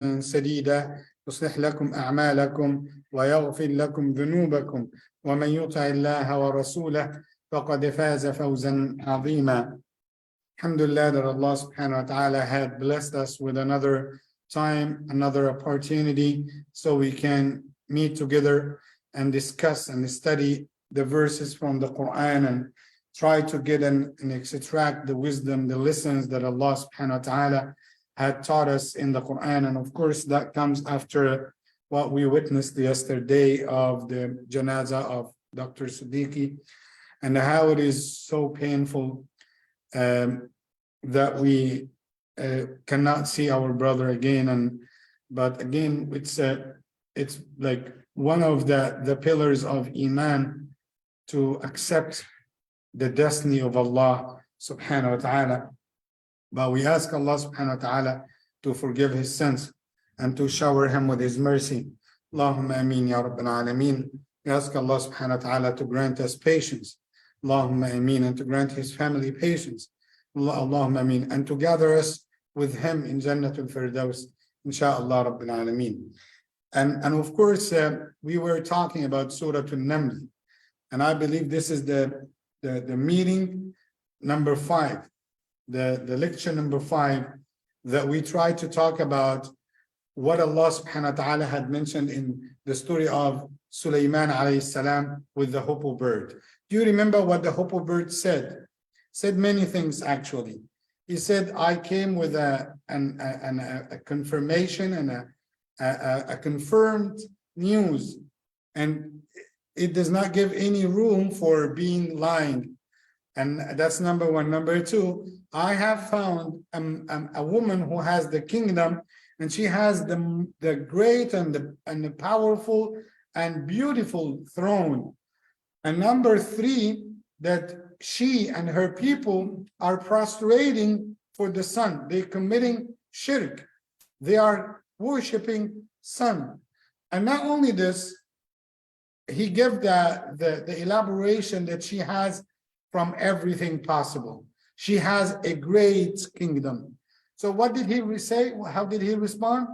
سديدا يصلح لكم أعمالكم ويغفر لكم ذنوبكم ومن يطع الله ورسوله فقد فاز فوزا عظيما. Alhamdulillah that Allah subhanahu wa ta'ala had blessed us with another time, another opportunity, so we can meet together and discuss and study the verses from the Quran and try to get and extract the wisdom, the lessons that Allah subhanahu wa ta'ala had taught us in the Quran. And of course, that comes after what we witnessed yesterday of the janazah of Dr. Siddiqui, and how it is so painful that we cannot see our brother again. But again, it's like one of the pillars of Iman to accept the destiny of Allah subhanahu wa ta'ala. But we ask Allah subhanahu wa ta'ala to forgive his sins and to shower him with his mercy. Allahumma ameen ya Rabbil Alameen. We ask Allah subhanahu wa ta'ala to grant us patience. Allahumma ameen, and to grant his family patience. Allahumma ameen, and to gather us with him in Jannatul Firdaus, insha'Allah Rabbil Alameen. And of course, we were talking about Surah An-Naml, and I believe this is the meeting number 5. The lecture number 5, that we try to talk about what Allah subhanahu wa ta'ala had mentioned in the story of Sulaiman alayhi salam with the hoopoe bird. Do you remember what the hoopoe bird said? Said many things actually. He said, I came with a confirmation and a confirmed news, and it does not give any room for being lying. And that's number 1. Number 2, I have found a woman who has the kingdom, and she has the great and the powerful and beautiful throne. And number 3, that she and her people are prostrating for the sun. They're committing shirk. They are worshiping sun. And not only this, he gave the elaboration that she has from everything possible. She has a great kingdom. So what did he say? How did he respond?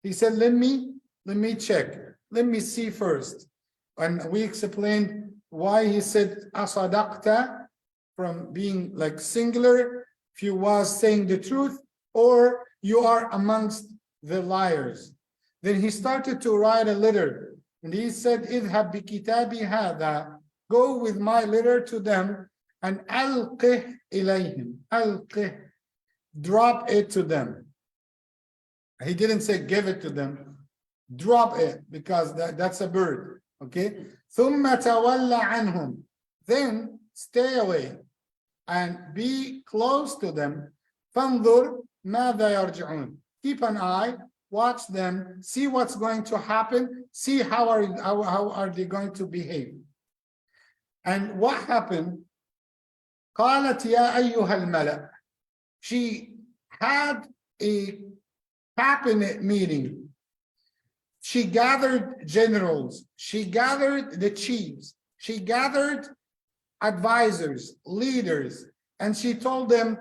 He said, let me check. Let me see first. And we explained why he said asadaqta, from being like singular, if you was saying the truth, or you are amongst the liars. Then he started to write a letter, and he said, idhab bi kitabi hadha, go with my letter to them, and alqih ilayhim, alqih, drop it to them. He didn't say give it to them, drop it, because that's a bird. Okay, thumma tawalla anhum, then stay away and be close to them. Fanzur madha yarji'un, keep an eye, watch them, see what's going to happen, see how are they going to behave. And what happened? قالت يا أيها الملأ, she had a cabinet meeting. She gathered generals, she gathered the chiefs, she gathered advisors, leaders, and she told them,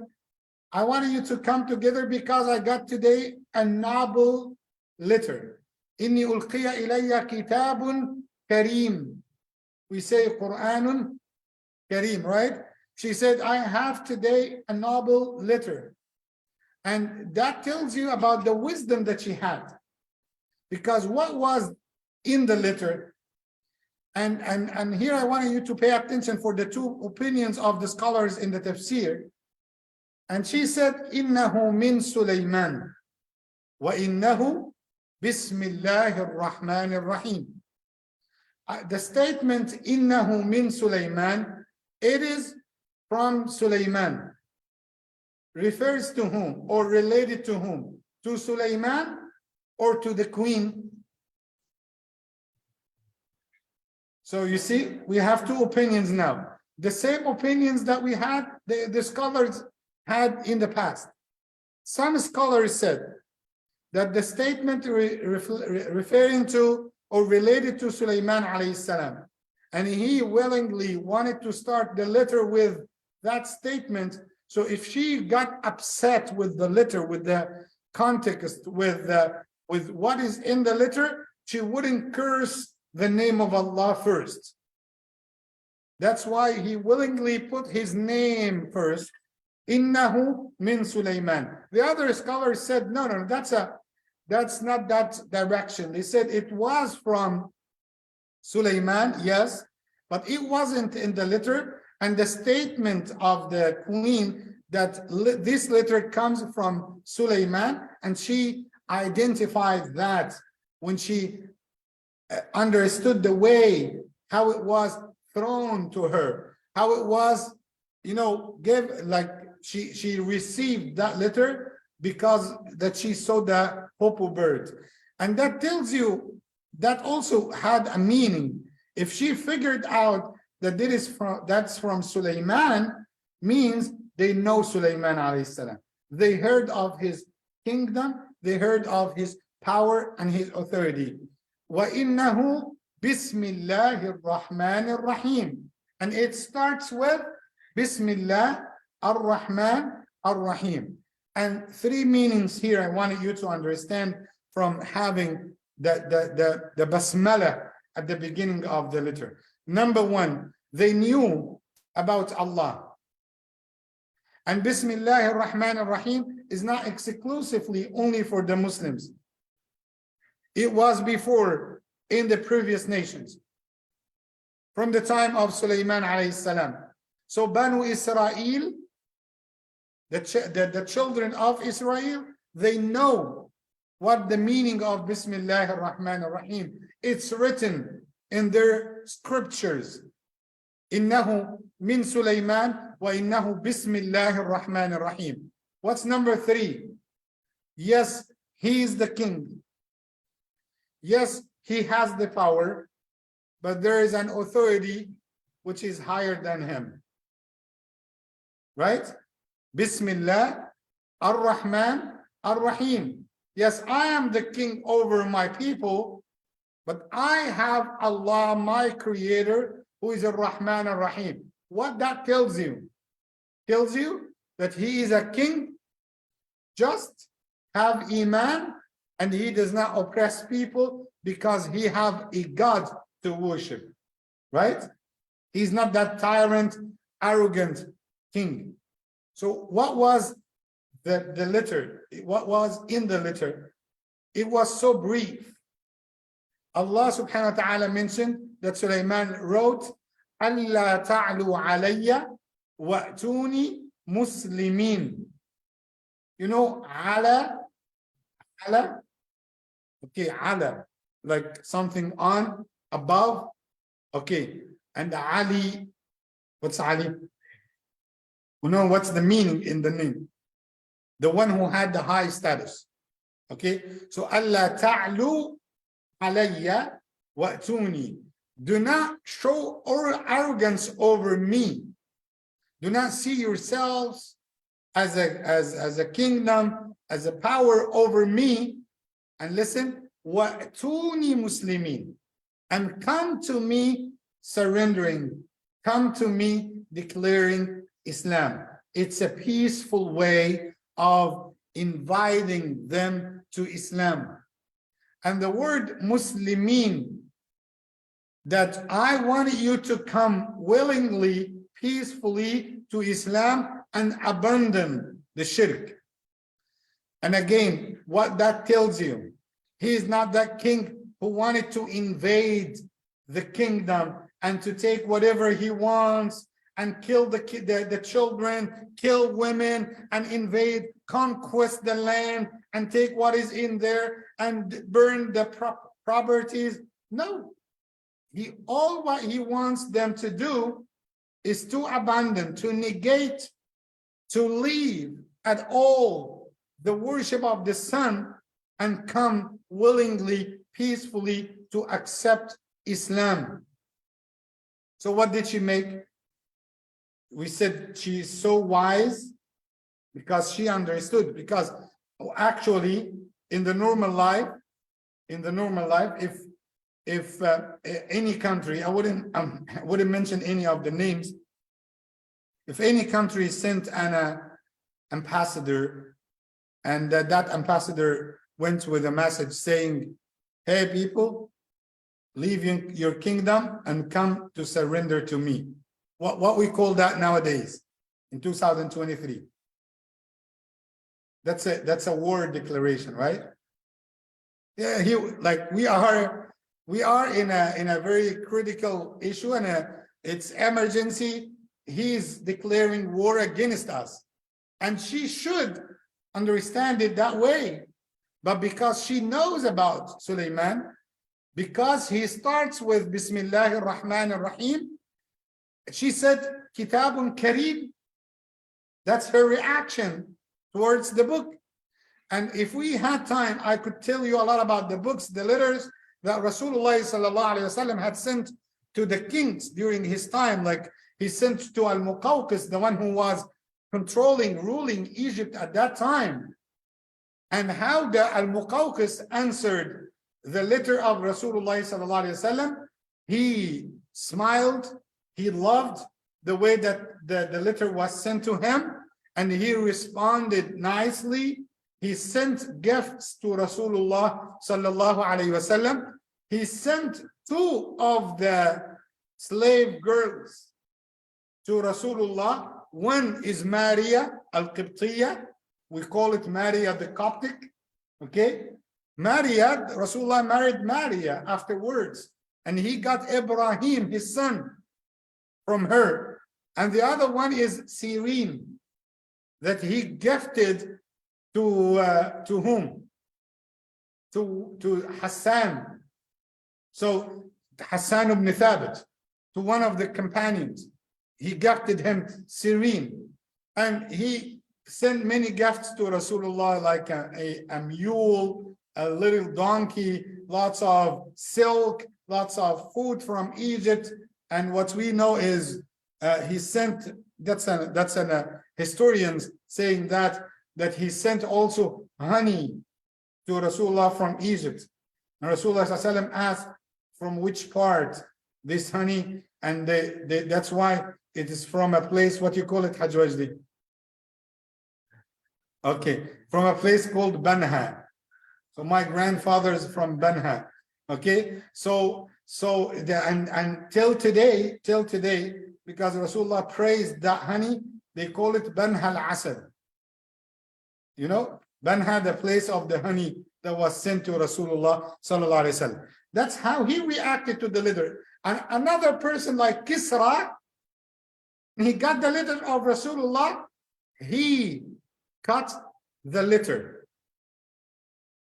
I want you to come together because I got today a noble letter. إني ألقي إلي كتاب كريم. We say Quranun Kareem, right? She said, I have today a noble letter. And that tells you about the wisdom that she had. Because what was in the letter, and here I want you to pay attention for the 2 opinions of the scholars in the tafsir. And she said, إِنَّهُ مِن سُلَيْمَانَ وَإِنَّهُ بِسْمِ اللَّهِ الرَّحْمَنِ الرَّحِيمِ. The statement, إِنَّهُ مِن سُلَيْمَانَ, it is from Sulaiman, refers to whom or related to whom? To Sulaiman or to the queen? So you see, we have 2 opinions now. The same opinions that we had, the scholars had in the past. Some scholars said that the statement referring to or related to Sulaiman alayhi salam, and he willingly wanted to start the letter with that statement. So if she got upset with the letter, with the context, with with what is in the letter, she wouldn't curse the name of Allah first. That's why he willingly put his name first. Innahu min Sulaiman. The other scholars said, no, that's not that direction. They said it was from Sulaiman, yes, but it wasn't in the letter. And the statement of the queen that this letter comes from Sulaiman, and she identified that when she understood the way how it was thrown to her, how it was, she received that letter because that she saw the hopo bird. And that tells you that also had a meaning. If she figured out that that's from Sulaiman, means they know Sulaiman alayhi salam. They heard of his kingdom, they heard of his power and his authority. وَإِنَّهُ بِسْمِ اللَّهِ الرَّحْمَنِ الرَّحِيمِ. And it starts with Bismillah ar-Rahman ar-Rahim. And three meanings here I wanted you to understand from having the basmala at the beginning of the letter. Number one, they knew about Allah. And Bismillah ar-Rahman ar-Rahim is not exclusively only for the Muslims. It was before in the previous nations, from the time of Sulaiman alayhi salam. So Banu Israel, the children of Israel, they know what the meaning of Bismillah ar-Rahman ar-Rahim. It's written in their scriptures. Innahu min Sulaiman wa innahu Bismillah ar-Rahman ar-Rahim. What's number three? Yes, he is the king. Yes, he has the power, but there is an authority which is higher than him. Right? Bismillah ar-Rahman ar-Rahim. Yes, I am the king over my people, but I have Allah, my creator, who is ar-Rahman ar-Rahim. What that tells you? Tells you that he is a king, just have iman, and he does not oppress people because he have a God to worship, right? He's not that tyrant, arrogant king. So what was the letter? What was in the letter? It was so brief. Allah subhanahu wa ta'ala mentioned that Sulaiman wrote, Allah ta'lu alayya wa'tuni muslimin. Ala, okay, ala, like something on, above, okay. And Ali, what's Ali? What's the meaning in the name? The one who had the high status. Okay, so Allah ta'lu alayya wa'tuni. Do not show arrogance over me. Do not see yourselves as a kingdom, as a power over me. And listen, wa'tuni muslimin. And come to me surrendering. Come to me declaring Islam. It's a peaceful way of inviting them to Islam. And the word Muslimin, that I want you to come willingly, peacefully to Islam and abandon the shirk. And again, what that tells you, he is not that king who wanted to invade the kingdom and to take whatever he wants and kill the children, kill women, and invade, conquest the land, and take what is in there and burn the properties. No. All what he wants them to do is to abandon, to negate, to leave at all the worship of the sun and come willingly, peacefully to accept Islam. So what did she make? We said she is so wise because she understood. Because actually, in the normal life, if any country, I wouldn't mention any of the names. If any country sent an ambassador, and that ambassador went with a message saying, hey people, leave your kingdom and come to surrender to me. What we call that nowadays in 2023. That's a war declaration, right? Yeah, we are in a very critical issue, and it's emergency. He's declaring war against us, and she should understand it that way. But because she knows about Sulaiman, because he starts with Bismillahir Rahmanir Rahim, she said, Kitabun Kareem. That's her reaction towards the book. And if we had time, I could tell you a lot about the books, the letters that Rasulullah sallallahu alaihi wasallam had sent to the kings during his time. Like he sent to Al-Muqawqis, the one who was ruling Egypt at that time. And how the Al-Muqawqis answered the letter of Rasulullah sallallahu alaihi wasallam. He smiled, he loved the way that the letter was sent to him, and he responded nicely. He sent gifts to Rasulullah sallallahu alaihi wasallam. He sent 2 of the slave girls to Rasulullah. One is Maria al-Qibtiyya. We call it Maria the Coptic. Okay, Maria, Rasulullah married Maria afterwards, and he got Ibrahim, his son, from her. And the other one is Sirin, that he gifted to whom? To Hassan. So Hassan ibn Thabit, to one of the companions. He gifted him Sirin, and he sent many gifts to Rasulullah, like a mule, a little donkey, lots of silk, lots of food from Egypt. And what we know is he sent, that's an historians saying that he sent also honey to Rasulullah from Egypt. And Rasulullah ﷺ asked from which part this honey, and that's why it is from a place, what you call it, Hajj Wajdi? Okay, from a place called Banha. So my grandfather is from Banha. Okay, so till today, because Rasulullah praised that honey, they call it Banha al-Asad. You know, Banha, the place of the honey that was sent to Rasulullah sallallahu alaihi wasallam. That's how he reacted to the letter. And another person like Kisra, he got the letter of Rasulullah, he cut the letter,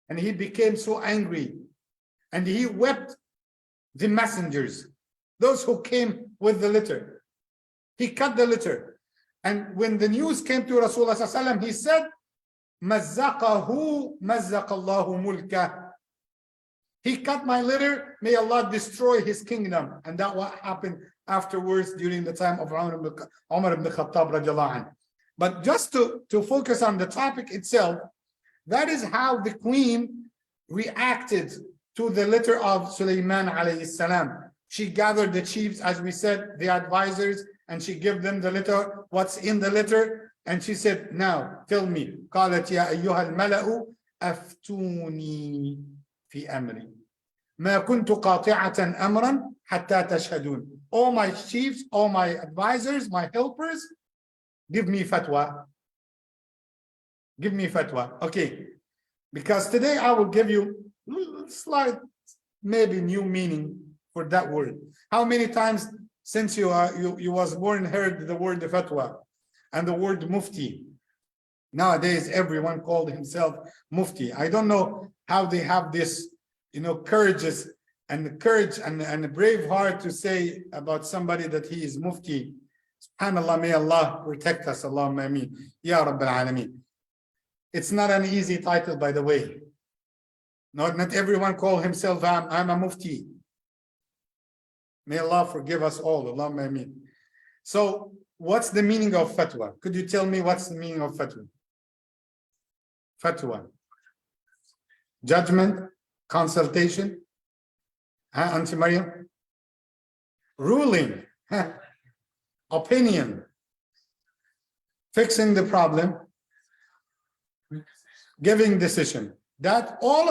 and he became so angry, and he wept the messengers, those who came with the letter. He cut the letter, and when the news came to Rasulullah sallallahu alaihi wasallam, he said, Mazzaqahu mazzaqallahu mulkah. He cut my letter, may Allah destroy his kingdom. And that what happened afterwards during the time of Umar ibn Khattab radiallahu anhu. But just to focus on the topic itself, that is how the queen reacted to the letter of Sulaiman alayhi salam. She gathered the chiefs, as we said, the advisors, and she gave them the letter, what's in the letter. And she said, now tell me, قالت يا أيها الملأ أفتوني في أمري ما كنت قاطعة أمرا حتى تشهدون. All my chiefs, all my advisors, my helpers, give me fatwa. Give me fatwa. Okay, because today I will give you slight, maybe new meaning for that word. How many times since you was born heard the word fatwa and the word mufti? Nowadays, everyone called himself mufti. I don't know how they have this, courage and a brave heart to say about somebody that he is mufti. SubhanAllah, may Allah protect us. Allahumma ameen. Ya Rabbil Alameen. It's not an easy title, by the way. Not everyone call himself, I'm a mufti. May Allah forgive us all. Allahumma ameen. So, what's the meaning of fatwa? Could you tell me what's the meaning of fatwa? Fatwa. Judgment, consultation. Auntie Maryam? Ruling. Opinion. Fixing the problem. Giving decision. that all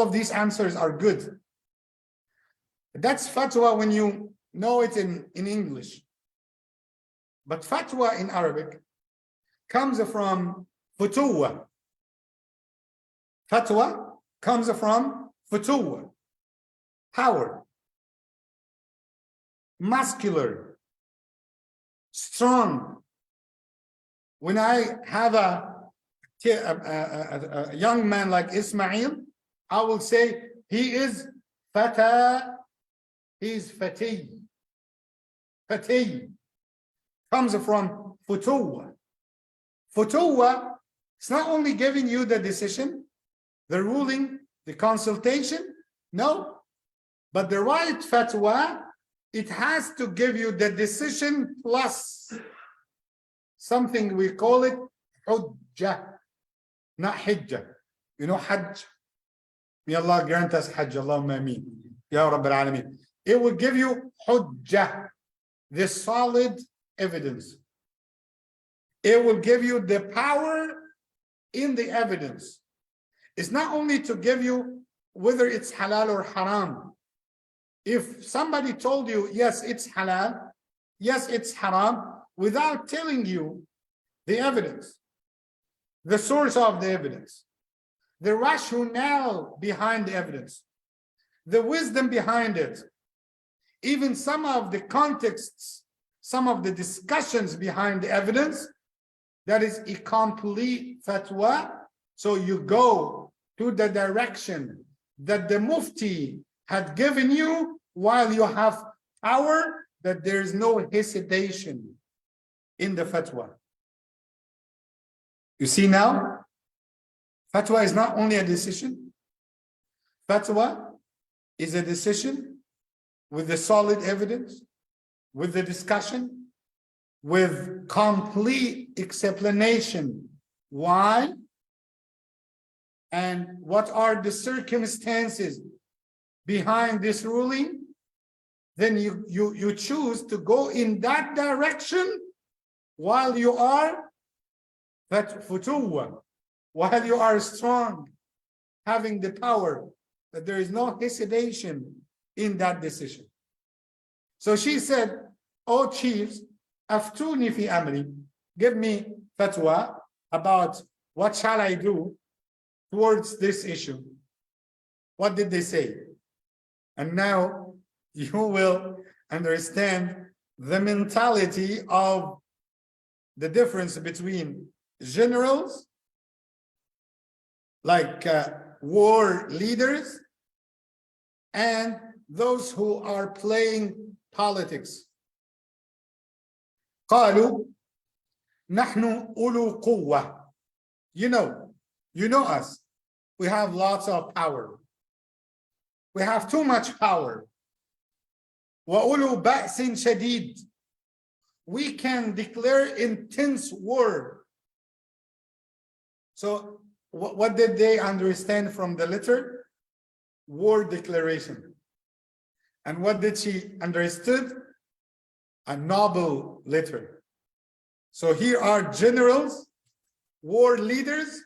of these answers are good. That's fatwa when you know it in English. But fatwa in Arabic comes from futuwa. Fatwa comes from futuwa, power, muscular, strong. When I have a young man like Ismail, I will say he is fata, he is fati. Fati comes from futuwa. Futuwa is not only giving you the decision, the ruling, the consultation, no, but the right fatwa, it has to give you the decision plus something, we call it hujjah, not hijjah. You know hajj? May Allah grant us hajj, Allahumma ameen. Ya Rabbil Alameen. It will give you hujjah, the solid evidence. It will give you the power in the evidence. It's not only to give you whether it's halal or haram. If somebody told you, yes, it's halal, yes, it's haram, without telling you the evidence, the source of the evidence, the rationale behind the evidence, the wisdom behind it, even some of the contexts, some of the discussions behind the evidence, that is a complete fatwa. So you go to the direction that the mufti had given you while you have power, that there is no hesitation in the fatwa. You see now, fatwa is not only a decision. Fatwa is a decision with the solid evidence, with the discussion, with complete explanation why and what are the circumstances behind this ruling. Then you choose to go in that direction while you are that futuwa, while you are strong, having the power, that there is no hesitation in that decision. So she said, "Oh chiefs, aftuni fi amri, give me fatwa about what shall I do towards this issue." What did they say? And now you will understand the mentality of the difference between generals, like war leaders, and those who are playing politics. قالوا نحن أولو قوة. You know us. We have lots of power. We have too much power. وأولو بأس شديد. We can declare intense war. So what did they understand from the letter? War declaration. And what did she understood? A noble letter. So here are generals, war leaders,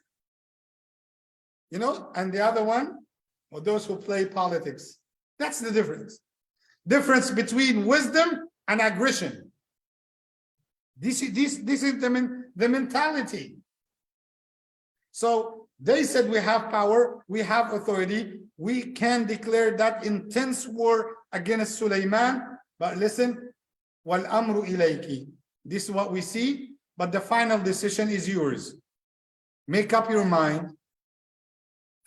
and the other one, or those who play politics. That's the difference. Difference between wisdom and aggression. This is the mentality. So they said we have power, we have authority, we can declare that intense war against Sulaiman. But listen, wal amru ilayki. This is what we see, but the final decision is yours. Make up your mind.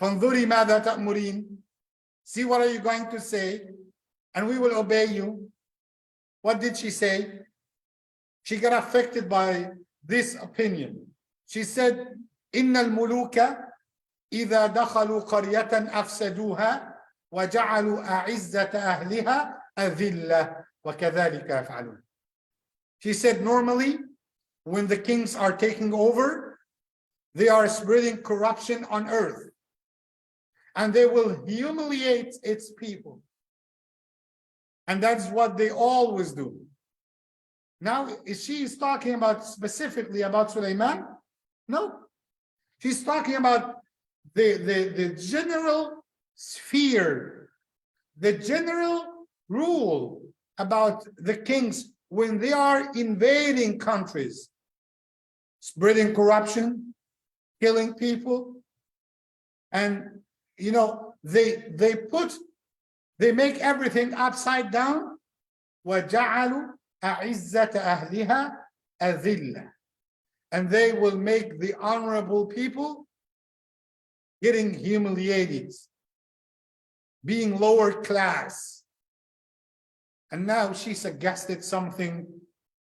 Fanzuri madha ta'murin. See what are you going to say, and we will obey you. What did she say? She got affected by this opinion. She said, إن الملوك إذا دخلوا قرية أفسدوها وجعلوا أعزة أهلها أذلة وكذلك يفعلون. She said, normally, when the kings are taking over, they are spreading corruption on earth, and they will humiliate its people. And that's what they always do. Now, is she talking about specifically about Sulaiman? No. She's talking about the general sphere, the general rule about the kings when they are invading countries, spreading corruption, killing people, and they make everything upside down. وَجَعَلُوا أَعِزَّةَ أَهْلِهَا أَذِلَّةً, and they will make the honorable people getting humiliated, being lower class. And now she suggested something,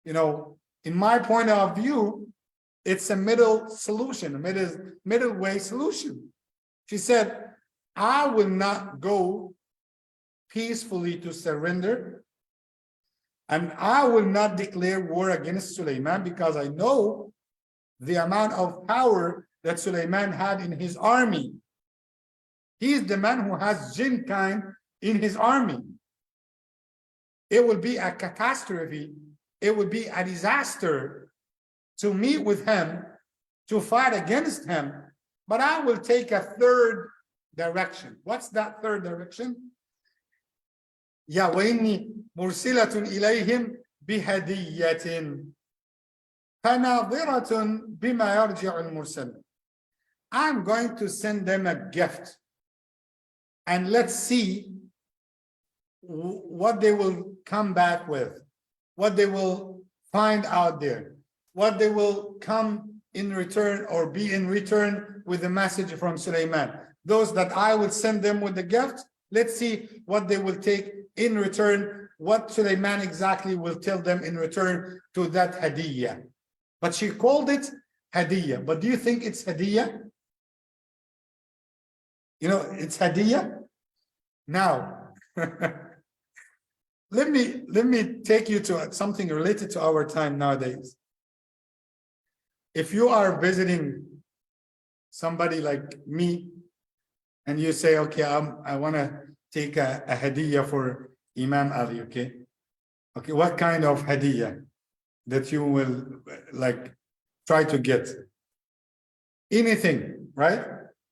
in my point of view, it's a middle solution, a middle way solution. She said, I will not go peacefully to surrender, and I will not declare war against Suleiman, because I know the amount of power that Suleiman had in his army. He is the man who has jinn kind in his army. It will be a catastrophe. It would be a disaster to meet with him, to fight against him. But I will take a third direction. What's that third direction? Ya وإني مرسلة إليهم بهدية فناظرة بما يرجع المرسل. I'm going to send them a gift, and let's see what they will come back with, what they will find out there, what they will come in return or be in return with the message from Suleiman. Those that I would send them with the gift, let's see what they will take in return, what Suleiman exactly will tell them in return to that hadiyah. But she called it hadiyah. But do you think it's hadiyah? It's hadiyah. Now, let me take you to something related to our time nowadays. If you are visiting somebody like me, and you say, okay, I want to take a hadiyah for Imam Ali, okay? Okay, what kind of hadiyah that you will try to get? Anything, right?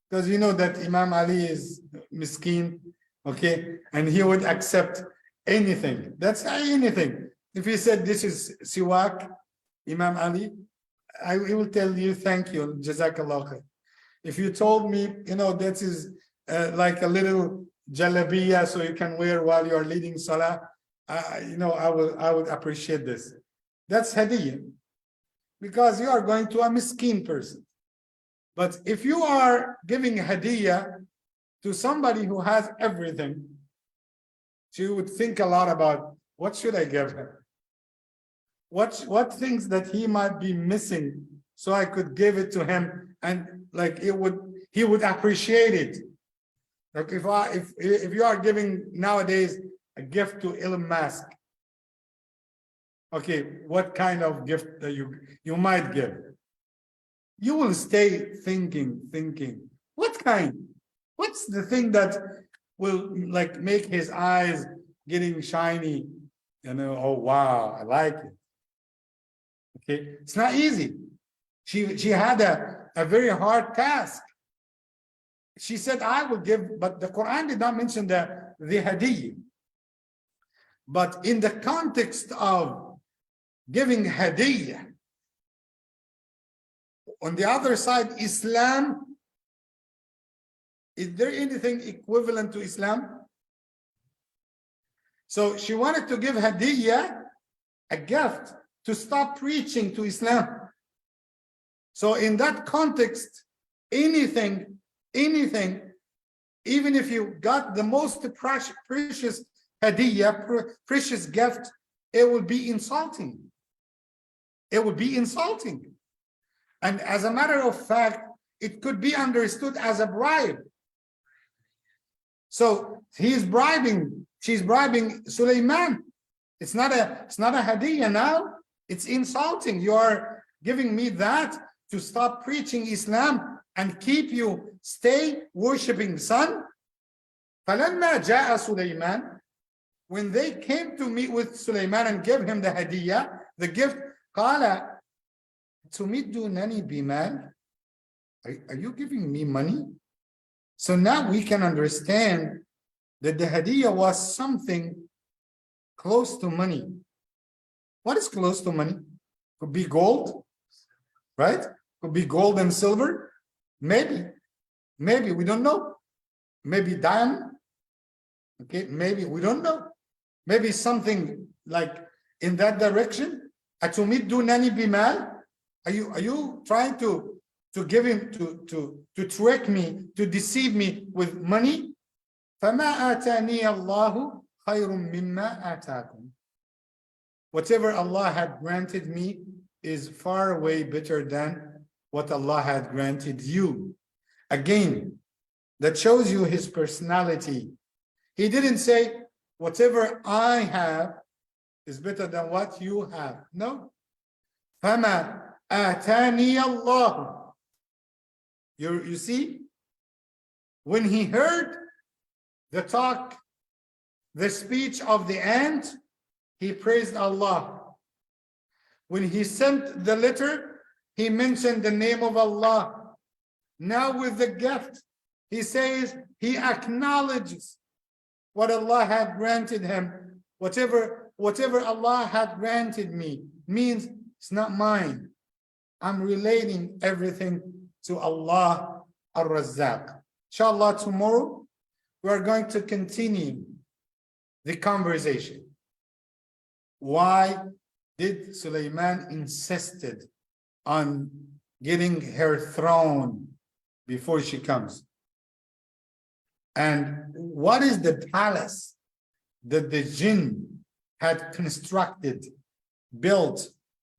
Because you know that Imam Ali is miskin, okay? And he would accept anything. That's anything. If he said this is siwak, Imam Ali, he will tell you, thank you, jazakallah khair. If you told me, that is like a little jalabiya so you can wear while you're leading salah, I would appreciate this. That's hadiyah, because you are going to a miskin person. But if you are giving hadiyah to somebody who has everything, you would think a lot about, what should I give him? What things that he might be missing so I could give it to him, and he would appreciate it. Like if you are giving nowadays a gift to Elon Musk, okay, what kind of gift that you might give? You will stay thinking, what kind? What's the thing that will make his eyes getting shiny? Oh wow, I like it. Okay, it's not easy. She had a very hard task. She said, I will give, but the Quran did not mention the hadiyah. But in the context of giving hadiyah, on the other side, Islam, is there anything equivalent to Islam? So she wanted to give hadiyah, a gift, to stop preaching to Islam. So in that context, anything, even if you got the most precious hadiyah, precious gift, it would be insulting. It would be insulting. And as a matter of fact, it could be understood as a bribe. So she's bribing Suleiman. It's not a hadiyah now. It's insulting. You are giving me that to stop preaching Islam and keep you stay worshiping sun. فَلَمَّا جَاءَ سُلَيْمَانَ, when they came to meet with Suleiman and give him the hadiyah, the gift, قَالَ تُمِدُّونَنِي بِمَالٍ, are you giving me money? So now we can understand that the hadiyah was something close to money. What is close to money? Could be gold, right? Could be gold and silver. Maybe we don't know. Maybe diamond. Okay, maybe we don't know. Maybe something like in that direction. Atumidunani bimal. Are you trying to give him to trick me, to deceive me with money? فَمَا آتَانِيَ اللَّهُ خَيْرٌ مِمَّا آتَاكُمْ. Whatever Allah had granted me is far way better than what Allah had granted you. Again, that shows you his personality. He didn't say, whatever I have is better than what you have. No. فَمَا آتَانِيَ اللَّهُ. You see, when he heard the talk, the speech of the ant, he praised Allah. When he sent the letter, he mentioned the name of Allah. Now with the gift, he says he acknowledges what Allah had granted him. Whatever Allah had granted me means it's not mine. I'm relating everything to Allah Ar-Razzaq. Inshallah, tomorrow we are going to continue the conversation. Why did Sulaiman insisted on getting her throne before she comes? And what is the palace that the jinn had constructed, built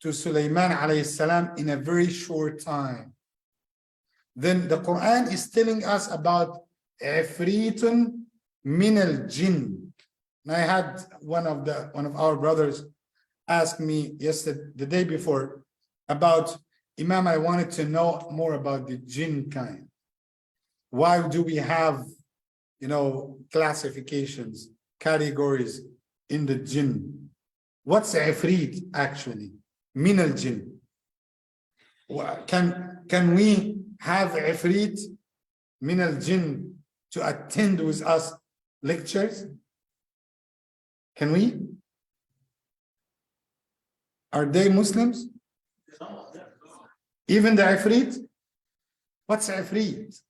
to Sulaiman alayhi salam in a very short time? Then the Quran is telling us about Ifritun min al-jinn. And I had one of our brothers ask me yesterday, the day before, about Imam, I wanted to know more about the jinn kind. Why do we have, classifications, categories in the jinn? What's Ifrit actually? Min al-jinn. Can we have Ifrit min al-jinn to attend with us lectures? Can we? Are they Muslims? Even the Ifrit? What's Ifrit?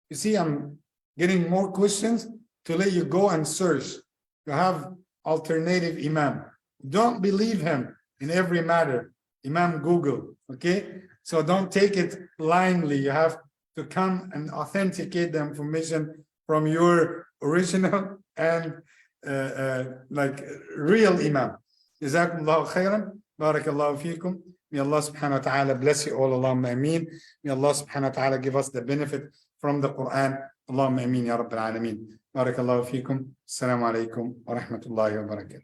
You see, I'm getting more questions to let you go and search. You have alternative Imam. Don't believe him in every matter. Imam Google, okay? So don't take it blindly. You have to come and authenticate the information from your original and real Imam. Jazakumullahu khairan. Barakallahu feekum. May Allah subhanahu wa ta'ala bless you all. Allahumma ameen. May Allah subhanahu wa ta'ala give us the benefit from the Quran. Allahumma ameen ya Rabbil Alameen. Barakallahu feekum. Assalamu alaikum wa rahmatullahi wa barakatuh.